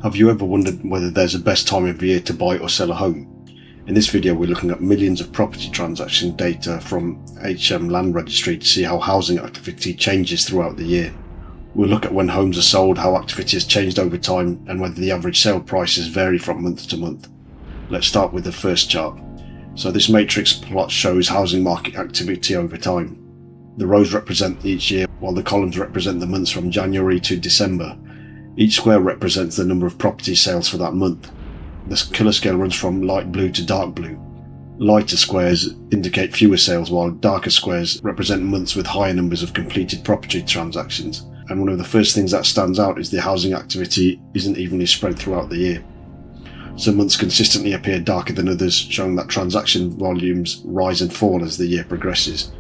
Have you ever wondered whether there's a best time of year to buy or sell a home? In this video we're looking at millions of property transaction data from HM Land Registry to see how housing activity changes throughout the year. We'll look at when homes are sold, how activity has changed over time, and whether the average sale prices vary from month to month. Let's start with the first chart. So this matrix plot shows housing market activity over time. The rows represent each year while the columns represent the months from January to December. Each square represents the number of property sales for that month. The colour scale runs from light blue to dark blue. Lighter squares indicate fewer sales, while darker squares represent months with higher numbers of completed property transactions. And one of the first things that stands out is the housing activity isn't evenly spread throughout the year. Some months consistently appear darker than others, showing that transaction volumes rise and fall as the year progresses.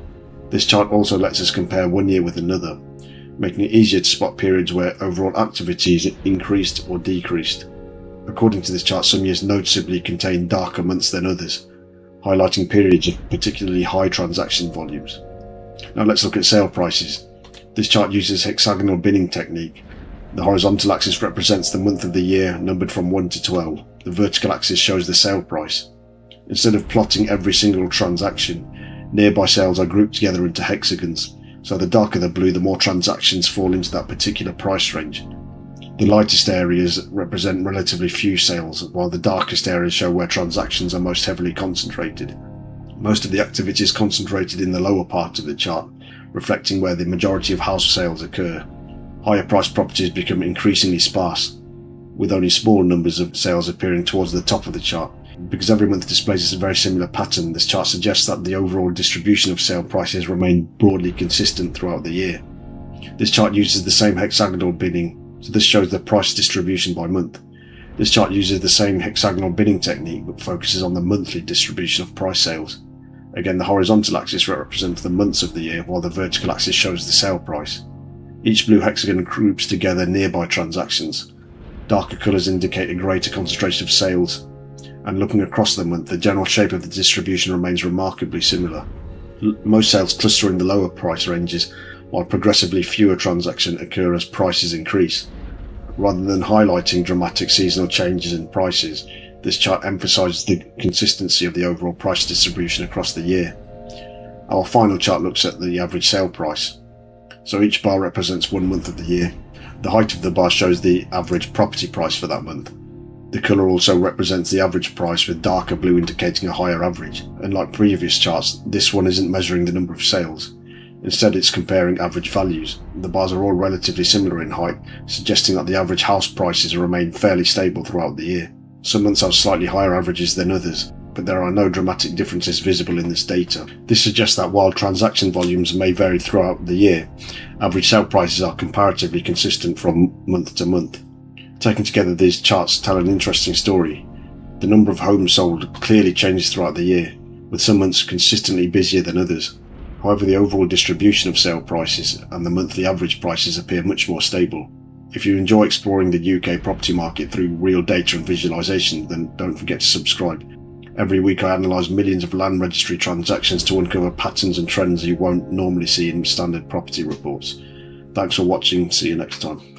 This chart also lets us compare one year with another, making it easier to spot periods where overall activity is increased or decreased. According to this chart, some years noticeably contain darker months than others, highlighting periods of particularly high transaction volumes. Now let's look at sale prices. This chart uses hexagonal binning technique. The horizontal axis represents the month of the year numbered from 1 to 12. The vertical axis shows the sale price. Instead of plotting every single transaction, nearby sales are grouped together into hexagons. So the darker the blue, the more transactions fall into that particular price range. The lightest areas represent relatively few sales, while the darkest areas show where transactions are most heavily concentrated. Most of the activity is concentrated in the lower part of the chart, reflecting where the majority of house sales occur. Higher priced properties become increasingly sparse, with only small numbers of sales appearing towards the top of the chart. Because every month displays a very similar pattern, this chart suggests that the overall distribution of sale prices remain broadly consistent throughout the year. This chart uses the same hexagonal binning, so this shows the price distribution by month. This chart uses the same hexagonal binning technique but focuses on the monthly distribution of price sales. Again, the horizontal axis represents the months of the year, while the vertical axis shows the sale price. Each blue hexagon groups together nearby transactions. Darker colours indicate a greater concentration of sales, and looking across the month, the general shape of the distribution remains remarkably similar. Most sales cluster in the lower price ranges, while progressively fewer transactions occur as prices increase. Rather than highlighting dramatic seasonal changes in prices, this chart emphasises the consistency of the overall price distribution across the year. Our final chart looks at the average sale price. So each bar represents one month of the year. The height of the bar shows the average property price for that month. The colour also represents the average price, with darker blue indicating a higher average. Unlike previous charts, this one isn't measuring the number of sales. Instead, it's comparing average values. The bars are all relatively similar in height, suggesting that the average house prices remain fairly stable throughout the year. Some months have slightly higher averages than others, but there are no dramatic differences visible in this data. This suggests that while transaction volumes may vary throughout the year, average sale prices are comparatively consistent from month to month. Taken together, these charts tell an interesting story. The number of homes sold clearly changes throughout the year, with some months consistently busier than others. However, the overall distribution of sale prices and the monthly average prices appear much more stable. If you enjoy exploring the UK property market through real data and visualisation, then don't forget to subscribe. Every week I analyse millions of land registry transactions to uncover patterns and trends you won't normally see in standard property reports. Thanks for watching, see you next time.